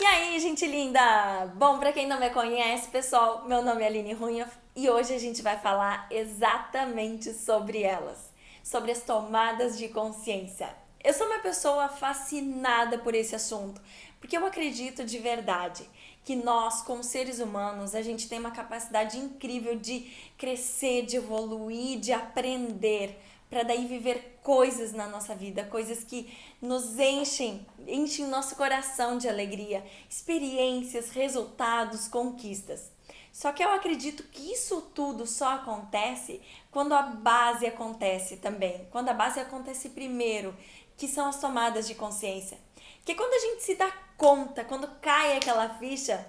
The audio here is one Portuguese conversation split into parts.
E aí, gente linda? Bom, pra quem não me conhece, pessoal, meu nome é Aline Runha e hoje a gente vai falar exatamente sobre elas, sobre as tomadas de consciência. Eu sou uma pessoa fascinada por esse assunto, porque eu acredito de verdade que nós, como seres humanos, a gente tem uma capacidade incrível de crescer, de evoluir, de aprender, para daí viver coisas na nossa vida, coisas que nos enchem nosso coração de alegria, experiências, resultados, conquistas. Só que eu acredito que isso tudo só acontece quando a base acontece também, quando a base acontece primeiro, que são as tomadas de consciência. Que é quando a gente se dá conta, quando cai aquela ficha,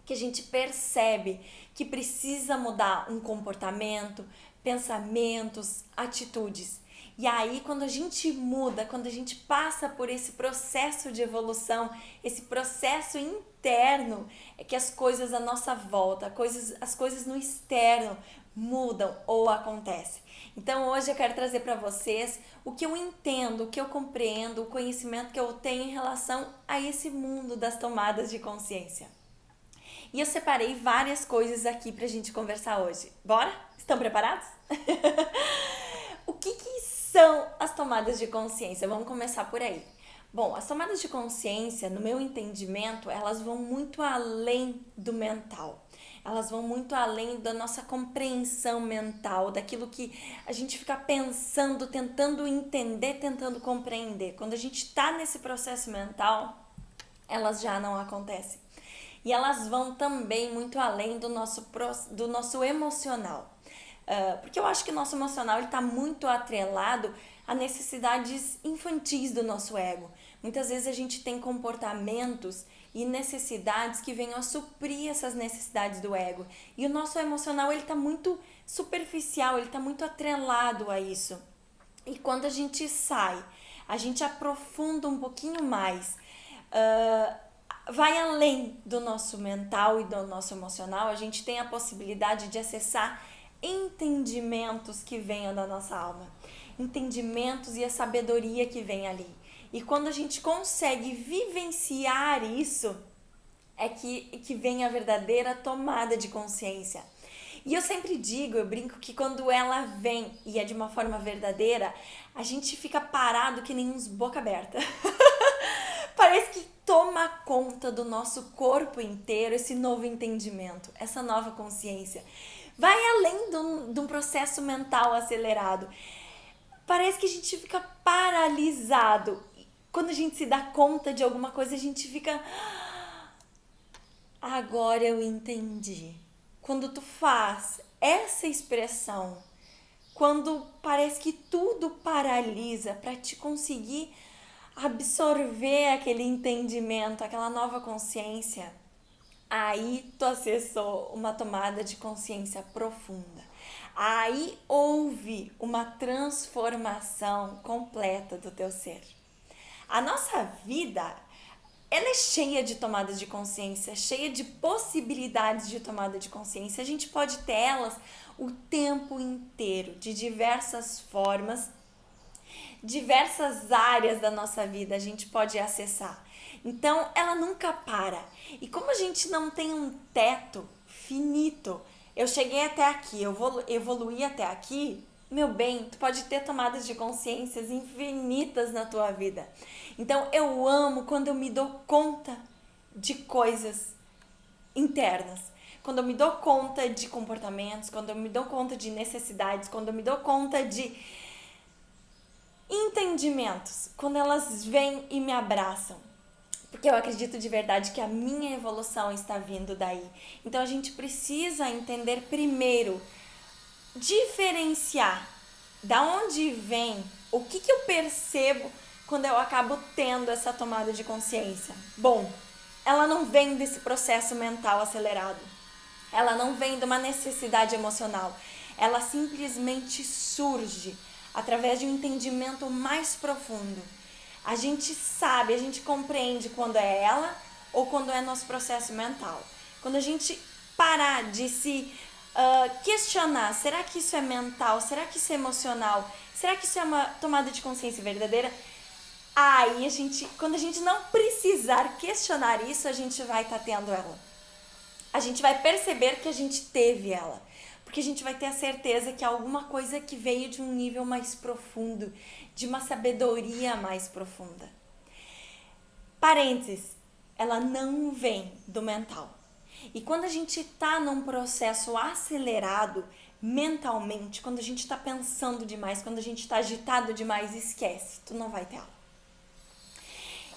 que a gente percebe que precisa mudar um comportamento, pensamentos, atitudes. E aí, quando a gente muda, quando a gente passa por esse processo de evolução, esse processo interno, é que as coisas à nossa volta, as coisas no externo mudam ou acontecem. Então, hoje eu quero trazer para vocês o que eu entendo, o que eu compreendo, o conhecimento que eu tenho em relação a esse mundo das tomadas de consciência. E eu separei várias coisas aqui pra gente conversar hoje. Bora? Estão preparados? O que são as tomadas de consciência? Vamos começar por aí. Bom, as tomadas de consciência, no meu entendimento, elas vão muito além do mental. Elas vão muito além da nossa compreensão mental, daquilo que a gente fica pensando, tentando entender, tentando compreender. Quando a gente está nesse processo mental, elas já não acontecem. E elas vão também muito além do nosso emocional. Porque eu acho que o nosso emocional está muito atrelado a necessidades infantis do nosso ego. Muitas vezes a gente tem comportamentos e necessidades que venham a suprir essas necessidades do ego. E o nosso emocional ele está muito superficial, ele está muito atrelado a isso. E quando a gente sai, a gente aprofunda um pouquinho mais, vai além do nosso mental e do nosso emocional, a gente tem a possibilidade de acessar entendimentos que venham da nossa alma, entendimentos e a sabedoria que vem ali. E quando a gente consegue vivenciar isso, é que vem a verdadeira tomada de consciência. E eu sempre digo, eu brinco que quando ela vem e é de uma forma verdadeira, a gente fica parado que nem uns boca aberta. Parece que toma conta do nosso corpo inteiro esse novo entendimento, essa nova consciência. Vai além de um processo mental acelerado. Parece que a gente fica paralisado. Quando a gente se dá conta de alguma coisa, a gente fica... Agora eu entendi. Quando tu faz essa expressão, quando parece que tudo paralisa para te conseguir absorver aquele entendimento, aquela nova consciência, aí tu acessou uma tomada de consciência profunda. Aí houve uma transformação completa do teu ser. A nossa vida, ela é cheia de tomadas de consciência, cheia de possibilidades de tomada de consciência. A gente pode ter elas o tempo inteiro, de diversas formas, diversas áreas da nossa vida a gente pode acessar. Então, ela nunca para. E como a gente não tem um teto finito, eu cheguei até aqui, eu vou evoluir até aqui, meu bem, tu pode ter tomadas de consciências infinitas na tua vida. Então, eu amo quando eu me dou conta de coisas internas. Quando eu me dou conta de comportamentos, quando eu me dou conta de necessidades, quando eu me dou conta de entendimentos, quando elas vêm e me abraçam. Porque eu acredito de verdade que a minha evolução está vindo daí. Então a gente precisa entender primeiro, diferenciar da onde vem, o que eu percebo quando eu acabo tendo essa tomada de consciência. Bom, ela não vem desse processo mental acelerado. Ela não vem de uma necessidade emocional. Ela simplesmente surge através de um entendimento mais profundo. A gente sabe, a gente compreende quando é ela ou quando é nosso processo mental. Quando a gente parar de se questionar, será que isso é mental? Será que isso é emocional? Será que isso é uma tomada de consciência verdadeira? Aí quando a gente não precisar questionar isso, a gente vai estar tendo ela. A gente vai perceber que a gente teve ela. Porque a gente vai ter a certeza que é alguma coisa que veio de um nível mais profundo, de uma sabedoria mais profunda. Parênteses, ela não vem do mental. E quando a gente está num processo acelerado mentalmente, quando a gente está pensando demais, quando a gente está agitado demais, esquece, tu não vai ter ela.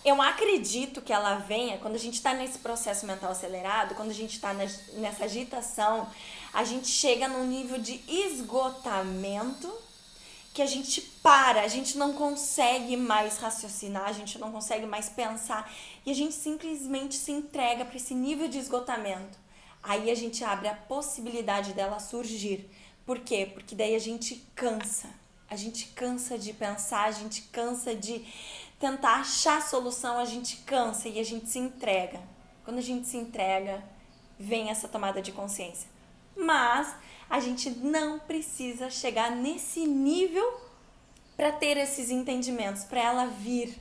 Eu acredito que ela venha quando a gente está nesse processo mental acelerado, quando a gente está nessa agitação, a gente chega num nível de esgotamento que a gente para, a gente não consegue mais raciocinar, a gente não consegue mais pensar e a gente simplesmente se entrega para esse nível de esgotamento. Aí a gente abre a possibilidade dela surgir. Por quê? Porque daí a gente cansa. A gente cansa de pensar, a gente cansa de tentar achar solução, a gente cansa e a gente se entrega. Quando a gente se entrega, vem essa tomada de consciência. Mas a gente não precisa chegar nesse nível para ter esses entendimentos, para ela vir.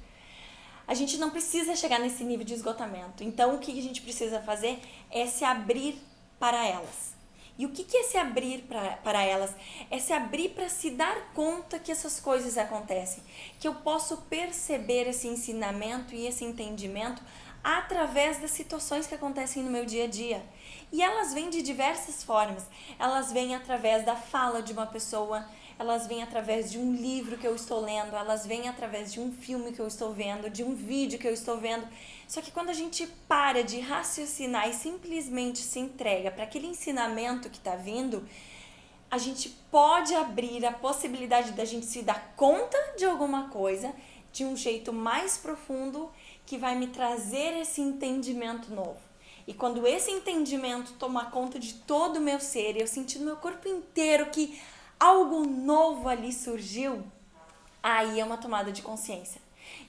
A gente não precisa chegar nesse nível de esgotamento. Então, o que a gente precisa fazer é se abrir para elas. E o que é se abrir para elas? É se abrir para se dar conta que essas coisas acontecem. Que eu posso perceber esse ensinamento e esse entendimento através das situações que acontecem no meu dia a dia. E elas vêm de diversas formas. Elas vêm através da fala de uma pessoa, elas vêm através de um livro que eu estou lendo, elas vêm através de um filme que eu estou vendo, de um vídeo que eu estou vendo. Só que quando a gente para de raciocinar e simplesmente se entrega para aquele ensinamento que está vindo, a gente pode abrir a possibilidade da gente se dar conta de alguma coisa de um jeito mais profundo que vai me trazer esse entendimento novo. E quando esse entendimento toma conta de todo o meu ser, eu senti no meu corpo inteiro que algo novo ali surgiu, aí é uma tomada de consciência.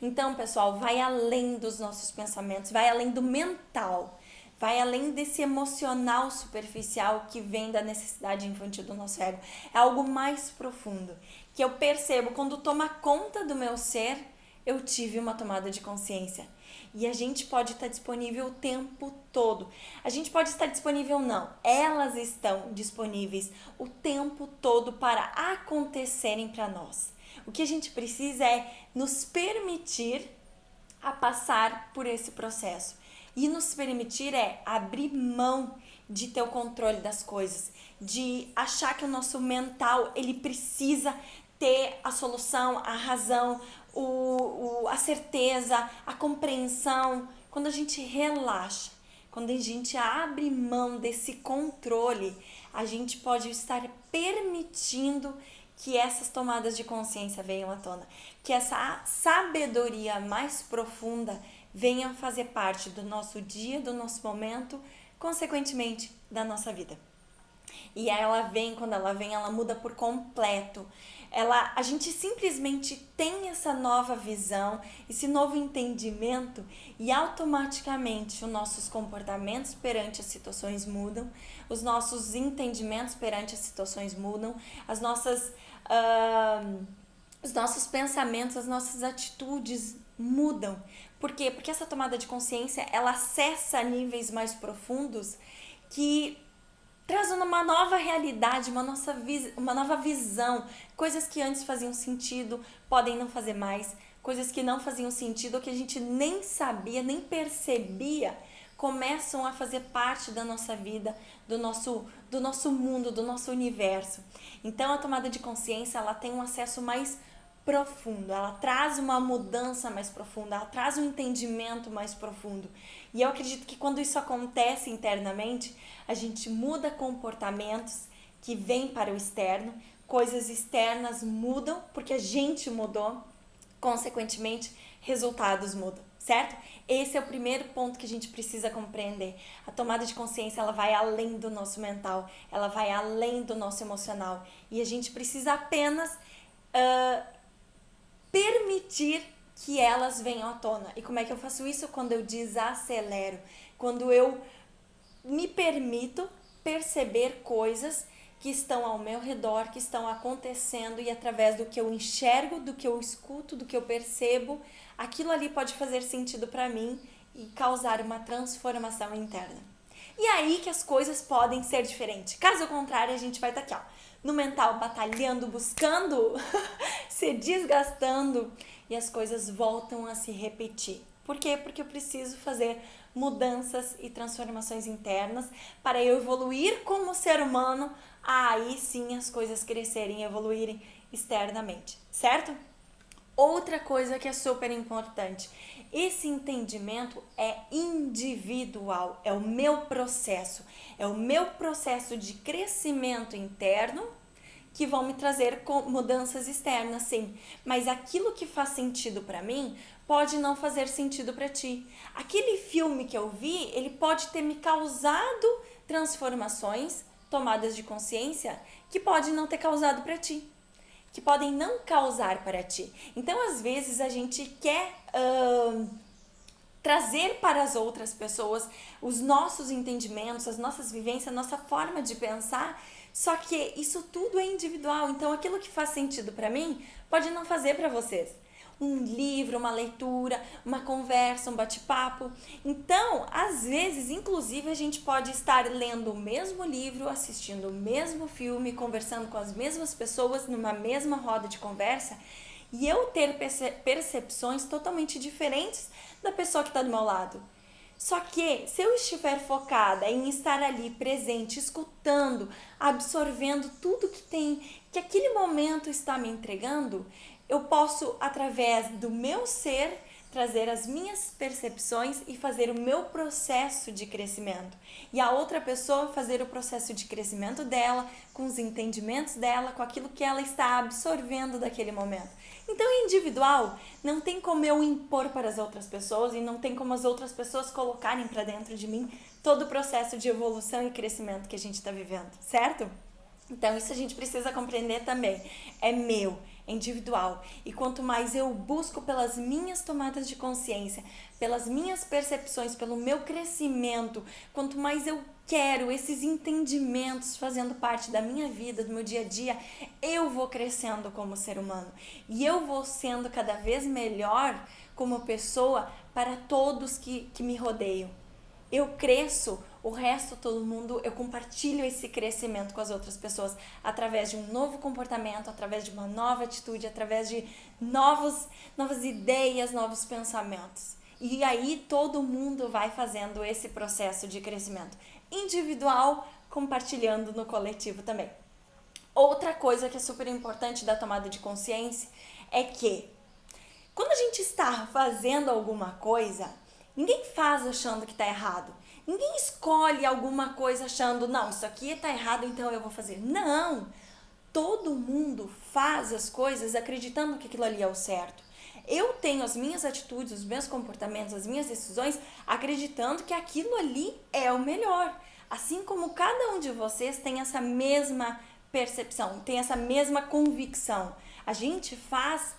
Então, pessoal, vai além dos nossos pensamentos, vai além do mental, vai além desse emocional superficial que vem da necessidade infantil do nosso ego. É algo mais profundo, que eu percebo quando toma conta do meu ser, eu tive uma tomada de consciência. E a gente pode estar disponível o tempo todo. A gente pode estar disponível, não. Elas estão disponíveis o tempo todo para acontecerem para nós. O que a gente precisa é nos permitir a passar por esse processo. E nos permitir é abrir mão de ter o controle das coisas, de achar que o nosso mental ele precisa ter a solução, a razão, a certeza, a compreensão. Quando a gente relaxa, quando a gente abre mão desse controle, a gente pode estar permitindo que essas tomadas de consciência venham à tona, que essa sabedoria mais profunda venha fazer parte do nosso dia, do nosso momento, consequentemente da nossa vida. E ela vem, quando ela vem, ela muda por completo. A gente simplesmente tem essa nova visão, esse novo entendimento e automaticamente os nossos comportamentos perante as situações mudam, os nossos entendimentos perante as situações mudam, os nossos pensamentos, as nossas atitudes mudam. Por quê? Porque essa tomada de consciência, ela acessa níveis mais profundos que traz uma nova realidade, uma nova visão. Coisas que antes faziam sentido podem não fazer mais. Coisas que não faziam sentido ou que a gente nem sabia, nem percebia, começam a fazer parte da nossa vida, do nosso mundo, do nosso universo. Então a tomada de consciência, ela tem um acesso mais profundo, ela traz uma mudança mais profunda, ela traz um entendimento mais profundo. E eu acredito que quando isso acontece internamente, a gente muda comportamentos que vêm para o externo, coisas externas mudam porque a gente mudou, consequentemente, resultados mudam, certo? Esse é o primeiro ponto que a gente precisa compreender. A tomada de consciência, ela vai além do nosso mental, ela vai além do nosso emocional. E a gente precisa apenas permitir que elas venham à tona. E como é que eu faço isso? Quando eu desacelero, quando eu me permito perceber coisas que estão ao meu redor, que estão acontecendo, e através do que eu enxergo, do que eu escuto, do que eu percebo, aquilo ali pode fazer sentido para mim e causar uma transformação interna. E aí que as coisas podem ser diferentes. Caso contrário, a gente vai estar aqui, ó, no mental, batalhando, buscando, se desgastando, e as coisas voltam a se repetir. Por quê? Porque eu preciso fazer mudanças e transformações internas para eu evoluir como ser humano, aí sim as coisas crescerem e evoluírem externamente, certo? Outra coisa que é super importante, esse entendimento é individual, é o meu processo de crescimento interno que vão me trazer mudanças externas, sim, mas aquilo que faz sentido para mim pode não fazer sentido para ti. Aquele filme que eu vi, ele pode ter me causado transformações, tomadas de consciência, que pode não ter causado para ti, que podem não causar para ti. Então, às vezes, a gente quer trazer para as outras pessoas os nossos entendimentos, as nossas vivências, a nossa forma de pensar, só que isso tudo é individual. Então, aquilo que faz sentido para mim pode não fazer para vocês. Um livro, uma leitura, uma conversa, um bate-papo. Então, às vezes, inclusive, a gente pode estar lendo o mesmo livro, assistindo o mesmo filme, conversando com as mesmas pessoas numa mesma roda de conversa, e eu ter percepções totalmente diferentes da pessoa que está do meu lado. Só que se eu estiver focada em estar ali presente, escutando, absorvendo tudo que aquele momento está me entregando, eu posso, através do meu ser, trazer as minhas percepções e fazer o meu processo de crescimento. E a outra pessoa fazer o processo de crescimento dela, com os entendimentos dela, com aquilo que ela está absorvendo daquele momento. Então, individual, não tem como eu impor para as outras pessoas e não tem como as outras pessoas colocarem para dentro de mim todo o processo de evolução e crescimento que a gente está vivendo, certo? Então, isso a gente precisa compreender também. É meu, é individual. E quanto mais eu busco pelas minhas tomadas de consciência, pelas minhas percepções, pelo meu crescimento, quanto mais eu quero esses entendimentos fazendo parte da minha vida, do meu dia a dia, eu vou crescendo como ser humano. E eu vou sendo cada vez melhor como pessoa para todos que me rodeiam. Eu cresço, o resto, todo mundo, eu compartilho esse crescimento com as outras pessoas através de um novo comportamento, através de uma nova atitude, através de novas ideias, novos pensamentos. E aí todo mundo vai fazendo esse processo de crescimento individual, compartilhando no coletivo também. Outra coisa que é super importante da tomada de consciência é que quando a gente está fazendo alguma coisa, ninguém faz achando que está errado. Ninguém escolhe alguma coisa achando, não, isso aqui está errado, então eu vou fazer. Não! Todo mundo faz as coisas acreditando que aquilo ali é o certo. Eu tenho as minhas atitudes, os meus comportamentos, as minhas decisões, acreditando que aquilo ali é o melhor. Assim como cada um de vocês tem essa mesma percepção, tem essa mesma convicção. A gente faz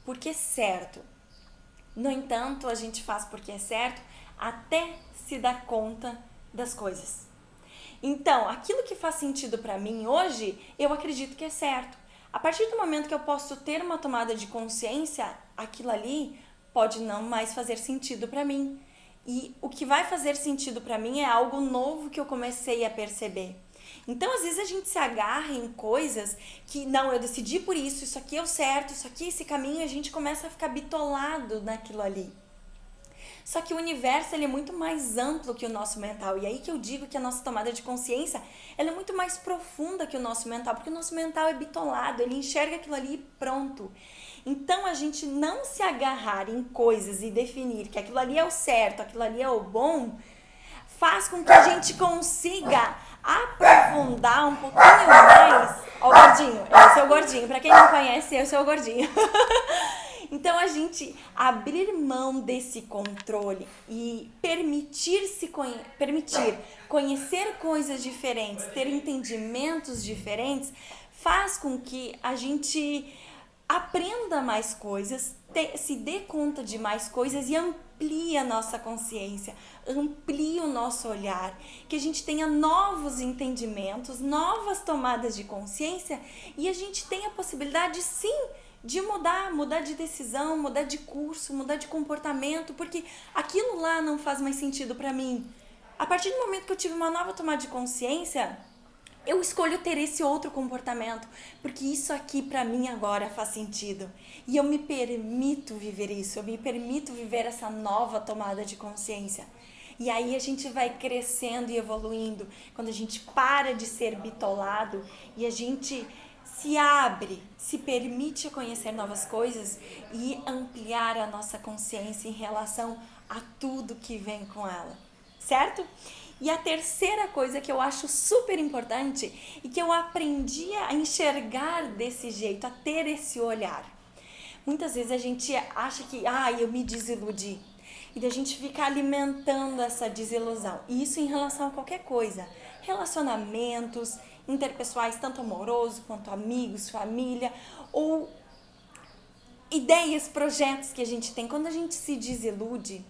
porque é certo. No entanto, a gente faz porque é certo até se dar conta das coisas. Então, aquilo que faz sentido para mim hoje, eu acredito que é certo. A partir do momento que eu posso ter uma tomada de consciência, aquilo ali pode não mais fazer sentido para mim. E o que vai fazer sentido para mim é algo novo que eu comecei a perceber. Então, às vezes a gente se agarra em coisas que, não, eu decidi por isso aqui é o certo, isso aqui, esse caminho, e a gente começa a ficar bitolado naquilo ali. Só que o universo, ele é muito mais amplo que o nosso mental. E aí que eu digo que a nossa tomada de consciência, ela é muito mais profunda que o nosso mental, porque o nosso mental é bitolado, ele enxerga aquilo ali e pronto. Então, a gente não se agarrar em coisas e definir que aquilo ali é o certo, aquilo ali é o bom, faz com que a gente consiga aprofundar um pouquinho mais. Ó, o gordinho, esse é o gordinho. Pra quem não conhece, esse é o gordinho. Então, a gente abrir mão desse controle e permitir conhecer coisas diferentes, ter entendimentos diferentes, faz com que a gente aprenda mais coisas, se dê conta de mais coisas e amplie a nossa consciência, amplie o nosso olhar, que a gente tenha novos entendimentos, novas tomadas de consciência e a gente tenha a possibilidade, sim, de mudar de decisão, mudar de curso, mudar de comportamento, porque aquilo lá não faz mais sentido para mim. A partir do momento que eu tive uma nova tomada de consciência, eu escolho ter esse outro comportamento, porque isso aqui para mim agora faz sentido. E eu me permito viver isso, eu me permito viver essa nova tomada de consciência. E aí a gente vai crescendo e evoluindo, quando a gente para de ser bitolado e a gente se abre, se permite conhecer novas coisas e ampliar a nossa consciência em relação a tudo que vem com ela, certo? E a terceira coisa que eu acho super importante e que eu aprendi a enxergar desse jeito, a ter esse olhar. Muitas vezes a gente acha que, eu me desiludi. E daí a gente fica alimentando essa desilusão. E isso em relação a qualquer coisa. Relacionamentos interpessoais, tanto amoroso quanto amigos, família, ou ideias, projetos que a gente tem. Quando a gente se desilude,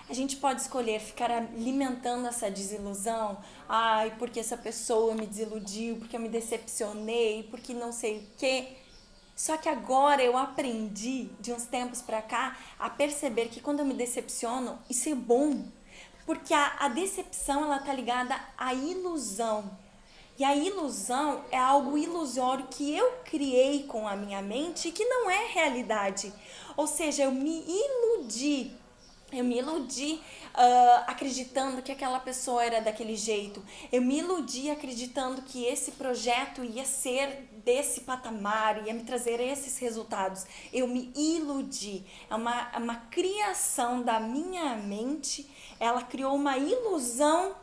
a gente pode escolher ficar alimentando essa desilusão. Porque essa pessoa me desiludiu, porque eu me decepcionei, porque não sei o quê. Só que agora eu aprendi, de uns tempos pra cá, a perceber que quando eu me decepciono, isso é bom. Porque a decepção, ela tá ligada à ilusão. E a ilusão é algo ilusório que eu criei com a minha mente e que não é realidade. Ou seja, eu me iludi acreditando que aquela pessoa era daquele jeito. Eu me iludi acreditando que esse projeto ia ser desse patamar, ia me trazer esses resultados. Eu me iludi. É uma criação da minha mente. Ela criou uma ilusão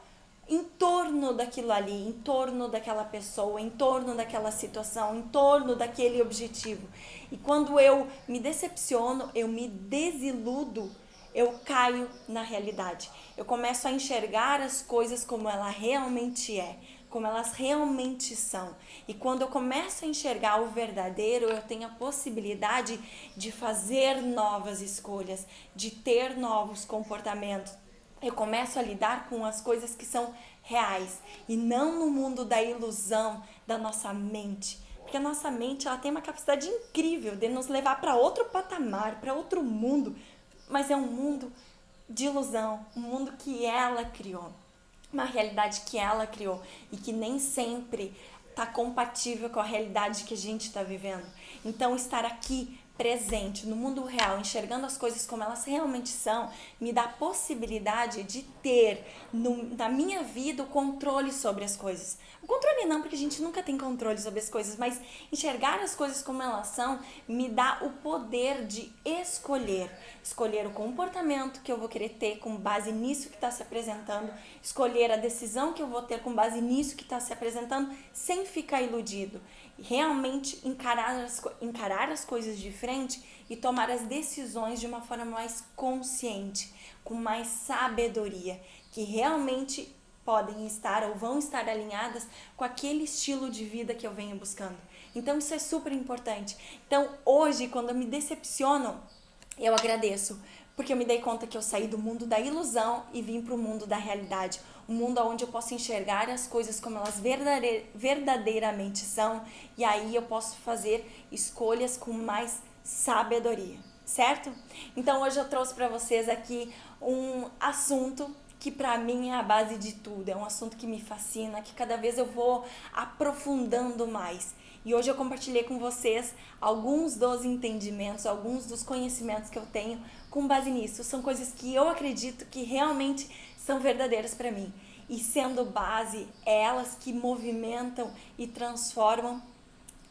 em torno daquilo ali, em torno daquela pessoa, em torno daquela situação, em torno daquele objetivo. E quando eu me decepciono, eu me desiludo, eu caio na realidade. Eu começo a enxergar as coisas como ela realmente é, como elas realmente são. E quando eu começo a enxergar o verdadeiro, eu tenho a possibilidade de fazer novas escolhas, de ter novos comportamentos. Eu começo a lidar com as coisas que são reais e não no mundo da ilusão da nossa mente. Porque a nossa mente, ela tem uma capacidade incrível de nos levar para outro patamar, para outro mundo, mas é um mundo de ilusão, um mundo que ela criou, uma realidade que ela criou e que nem sempre está compatível com a realidade que a gente está vivendo. Então, estar aqui presente no mundo real, enxergando as coisas como elas realmente são, me dá a possibilidade de ter na minha vida o controle sobre as coisas. O controle não, porque a gente nunca tem controle sobre as coisas, mas enxergar as coisas como elas são me dá o poder de escolher o comportamento que eu vou querer ter com base nisso que está se apresentando, escolher a decisão que eu vou ter com base nisso que está se apresentando, sem ficar iludido. Realmente encarar as coisas de frente e tomar as decisões de uma forma mais consciente, com mais sabedoria, que realmente podem estar ou vão estar alinhadas com aquele estilo de vida que eu venho buscando. Então isso é super importante. Então hoje, quando eu me decepciono, eu agradeço, porque eu me dei conta que eu saí do mundo da ilusão e vim para o mundo da realidade. Um mundo onde eu posso enxergar as coisas como elas verdadeiramente são, e aí eu posso fazer escolhas com mais sabedoria, certo? Então hoje eu trouxe para vocês aqui um assunto que para mim é a base de tudo, é um assunto que me fascina, que cada vez eu vou aprofundando mais. E hoje eu compartilhei com vocês alguns dos entendimentos, alguns dos conhecimentos que eu tenho com base nisso. São coisas que eu acredito que realmente são verdadeiras para mim. E sendo base, é elas que movimentam e transformam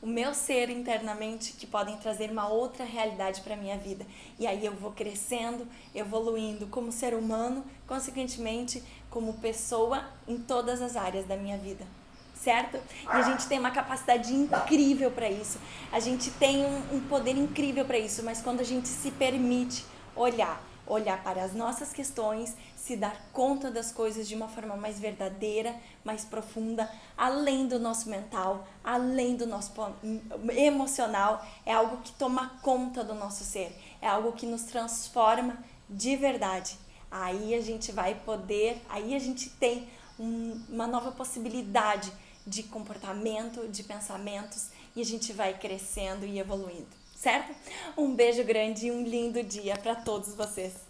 o meu ser internamente, que podem trazer uma outra realidade para a minha vida. E aí eu vou crescendo, evoluindo como ser humano, consequentemente como pessoa em todas as áreas da minha vida. Certo? E a gente tem uma capacidade incrível para isso. A gente tem um poder incrível para isso, mas quando a gente se permite olhar olhar para as nossas questões, se dar conta das coisas de uma forma mais verdadeira, mais profunda, além do nosso mental, além do nosso emocional. É algo que toma conta do nosso ser, é algo que nos transforma de verdade. Aí a gente vai poder, aí a gente tem uma nova possibilidade de comportamento, de pensamentos, e a gente vai crescendo e evoluindo, certo? Um beijo grande e um lindo dia para todos vocês.